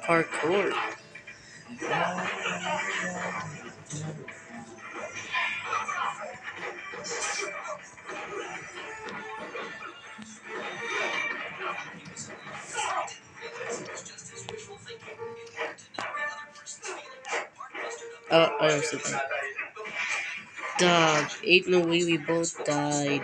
Parkour. I also died. Dog. Ain't no way we both died.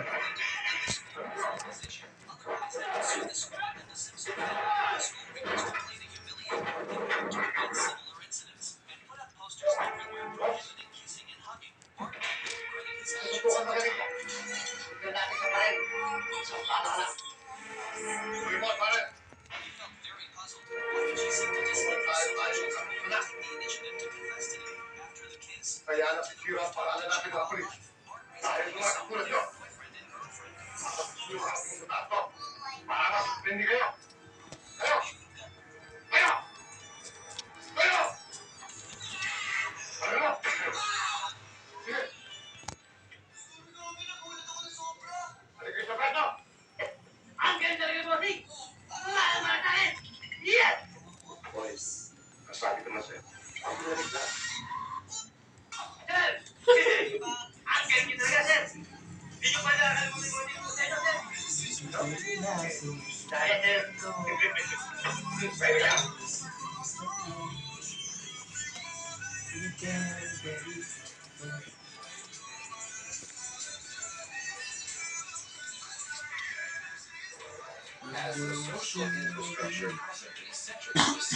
As the social infrastructure presently centers,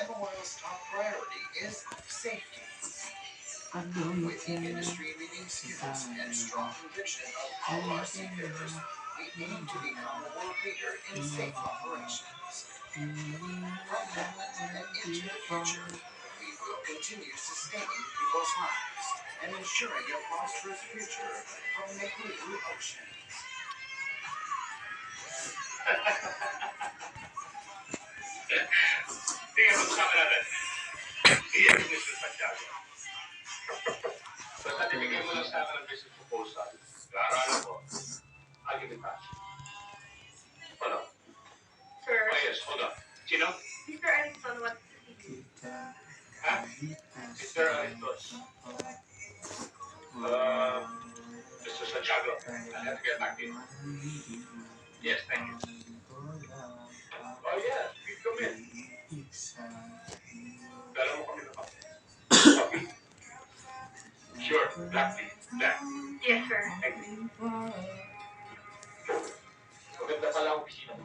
MOL's top priority is safety. With industry-leading skills and strong conviction of all our seafarers, we aim to become a world leader in safe operations. From now and into the future, we will continue sustaining people's lives and ensuring a prosperous future from the blue oceans. Tingnan mo sa natin. Iyan yung Mr. Santiago. Basta nibigay mo lang sa akin ang business proposal. Kaaralan ko. I'll give it back. Hold on. Sir. Oh, yes, hold on. Sino? Mr. Ariston wants to see you. Ha? Mr. Ariston. Mr. Santiago. I have to get back to you. Yes, thank you. Oh, yes. Please come in. Dala mo kami na kape. Coffee? Sure. Black tea. Black. Yes, sir. Thank you. Maganda pala ang opisina mo.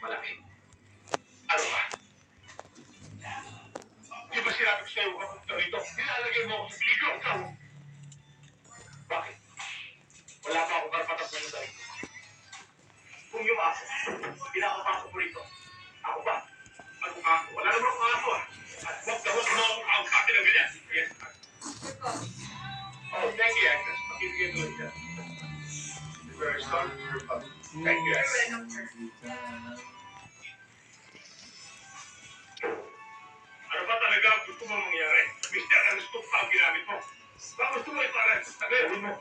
Malaki. Ano ba? Di ba sinabi ko sa'yo huwag ka rito? Nilalagay mo ako sa peligro. Ikaw. Bakit? Wala pa akong karapatan sa mga rito. Kung yung ako, pinakapasok mo rito. Ako ba? Ako ako. Wala naman akong ako ah. At huwag mo akong sa akin ng ganyan. Yes. Oh, thank you, Agnes. Makibigay mo siya. Very sorry for your public. Thank you, Agnes. Ano ba talaga ang gusto mo mangyari? Mister, ano gusto pa ang ginamit mo? Baka gusto mo iparang sabihin mo.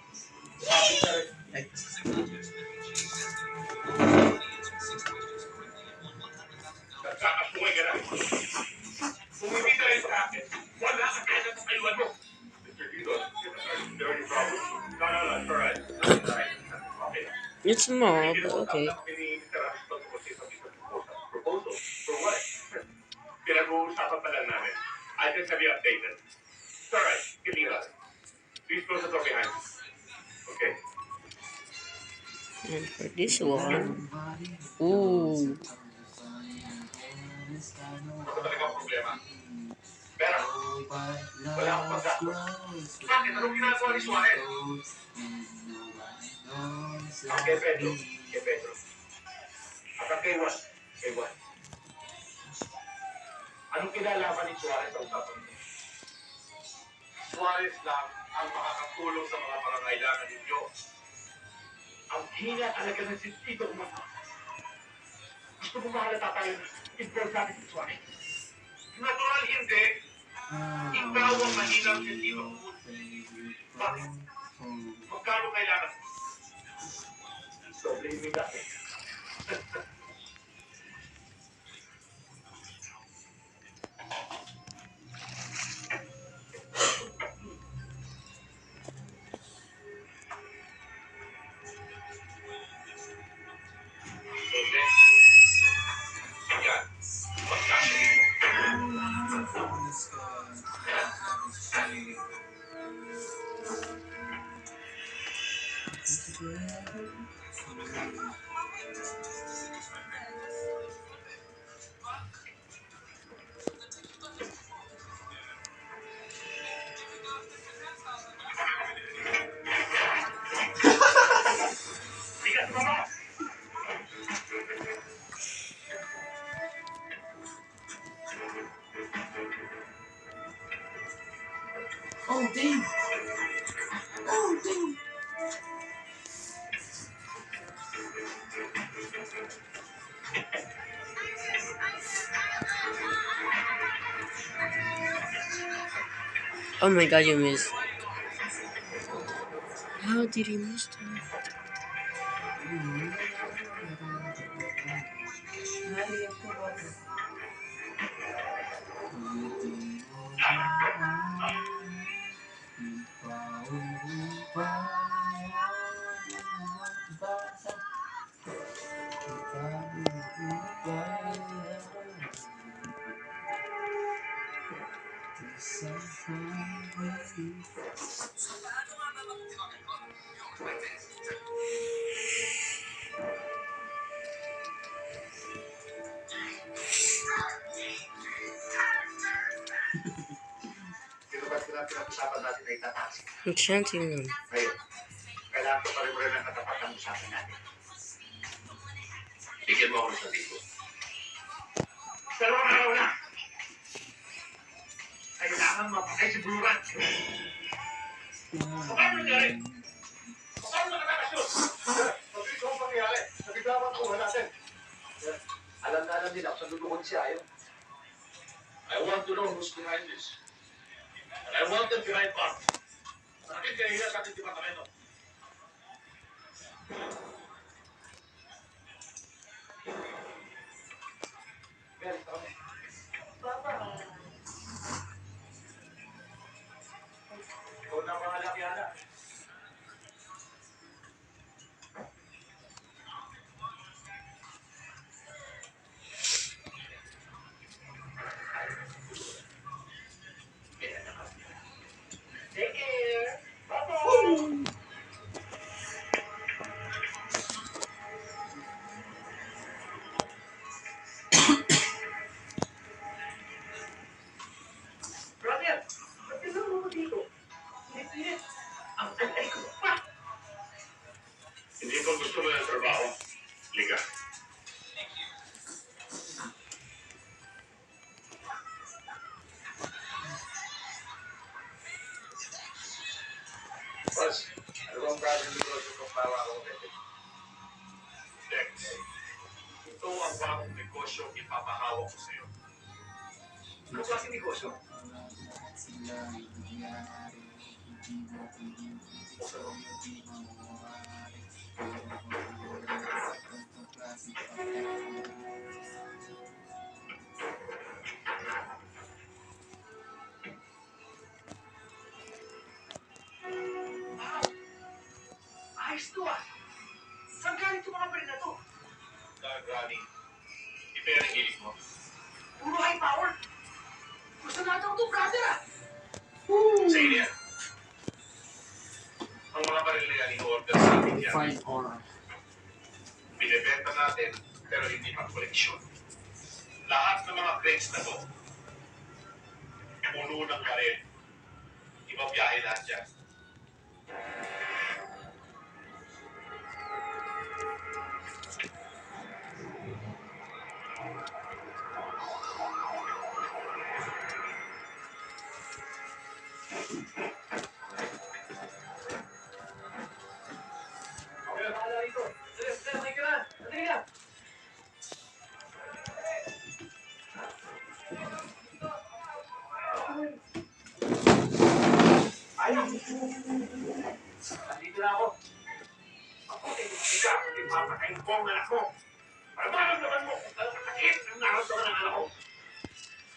Sabi ka rin. Ay, nagkakasuway ka na. Kung hindi tayo sa akin, wala ka kaya sa kayuan mo. Mr. Dito, is there any problem? No, it's all right. Okay. It's small, but okay. Proposal? For what? Pinag-uusapan pa lang namin. I just have you updated. It's all right. Give me that. Please close the door behind you. Okay. And for this one, ooh, Ano talaga ang problema? Pero, wala akong paggastos. Bakit? Anong ginagawa ni Suarez? Kay Pedro. Kay Pedro. At ang kay Juan. Kay Juan. Anong kinalaman ni Suarez sa usapan niyo? Suarez lang ang makakatulong sa mga pangangailangan ninyo. Ang hina talaga ng sentido mo. Gusto mo mahalata tayo na involved natin si Suarez? Natural hindi. Ikaw ang mahinang sentido mo. Bakit? Magkano kailangan? So, blaming natin. Okay? Yan. Magkakasin mo. Bigat mo ba? Oh, damn. Oh, damn. oh my god, you missed. How did you miss that? Sino ba sila pinag-usapan natin na itataksi? I'm chanting them. Ngayon, kailangan ko pa rin ng katapat ang usapan natin. Bigyan mo ako ng sabihin. Dalawang araw na! Kailangan mapakay si Buran. Paano nangyari? Paano nakakasyon? Sabi ko ang pangyayari. Nabiglawan ako natin. Alam na alam nila kung saan lulukod si Ayo. I want to know who's behind this. And I want them behind bars. Bakit kaya sa ating departamento? Ikaw na mga lakyana. Take care. Bye-bye. anong klaseng negosyo? Wow! Ayos to ah! Saan galing itong mga baril na to? Gani, iba yan ang hilig mo. Puro high power! Gusto natin ito, brother ah! Sa yan. Ang mga baril na yan, in-order sa atin yan. Find or Binibenta natin, pero hindi pa koleksyon. Lahat ng mga crates na to, puno ng baril. Iba biyahe lahat yan. Okay, bahala rito. Sir, may ka na. Sandali lang. Ay! Nandito na ako. Ako, ikaw, ipapakain ko ang anak mo. Para maramdaman mo kung anong sakit ang naramdaman ng anak ko.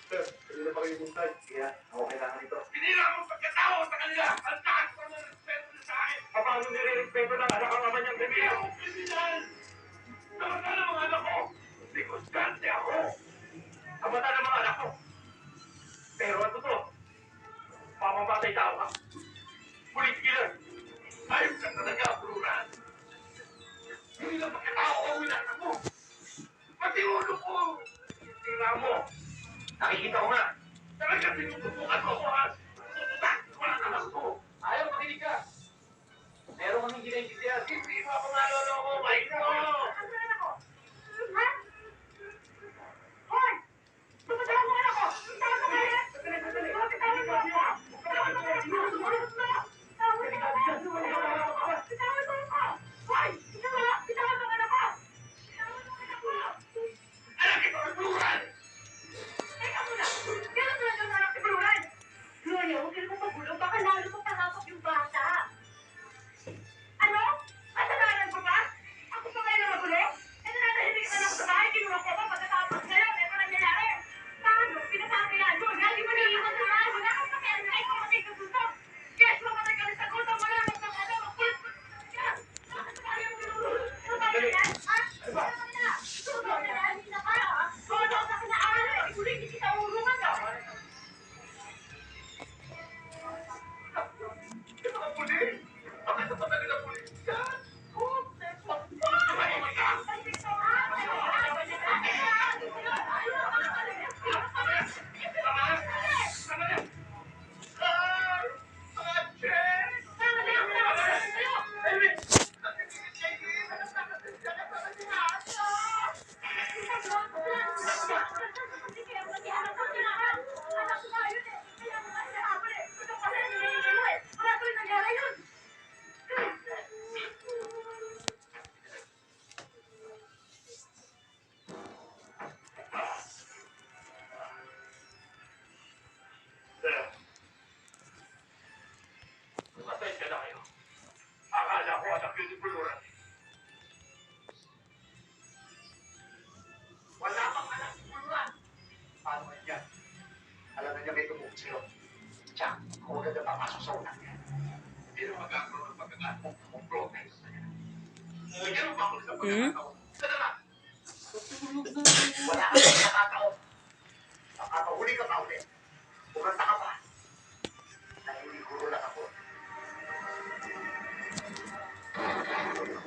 Sir, kanina pa kayo buntay. Kaya ako kailangan ito. Pinira mo pagkatao sa kanila. Ang taas mo ng respeto niya sa akin. Paano nire-respeto ng anak ang ama niyang Hindi gabi? ako kriminal. Kamata ng mga anak ko. Negosante ako. Kamata ng mga anak ko. Pero ano to? Pamamatay tao ka. Police killer. Ayos ka talaga, Brunan. Hindi lang pagkatao ko ang anak mo. Pati ulo ko. Tira mo. Nakikita ko nga. Talaga tinutubukan ko ako, ha? Tututak ko ang anak ko. Ayaw makinig ka. Meron kaming ginagigyan. Hindi mo ako naloloko, Mike mo. Asan ako? Ha? Hoy! Tumatawag mo anak ko! Tawag mo kaya! Sandali, sandali. Tawag mo ako! Tawag mo ako! Tawag mo ako! Tawag mo ako! Hoy! Tawag mo ako! Tawag mo anak ko! Tawag mo anak ko! Anak ito ang Brunan. Teka muna! Kailan mo lang yung anak ni Brunan? Gloria, huwag ka naman pagulong. Baka lalo pa pahapok yung bata. Ano? Kasalanan ko ba? Ako pa kayo na magulo? Eh, nananahimik na lang sa bahay. Kinuha ko pa pagkatapos ngayon. Eh, ano nangyayari? Paano? Pinapakayaan mo. Lagi mo naiiwan sa bahay. Wala kang pakialam. Kahit mamatay ka gusto. Yes, mamatay ka rin sa gusto. Wala kang pakialam. Makulit mo ka. Bakit sa bahay ang ginulo? Ano ba yan? Ha? Ano ba? Ano na? Ano na? Hindi na ka, ha? Ano sa kinaaral? Ikulit kita urungan ka. Ito ang pulis. Bakit sa patagal ng pulis yan? Tumahimik ka. Tama na. Ay! Mga Chen! Sir, pasensya na kayo. Akala ko anak yun ni Buluran. Wala pang anak si Buluran. Paano nga yan? Alam na niya may tumulong sa'yo. Tiyak, ako agad na papasok sa utak niya. Hindi na magkakaroon ng pagkakataon kung protest. Ganun ba ako sa pagkakataon? Sana na. Wala kang nakakataon. Nakakahuli ka pa ulit. Kumanta ka pa.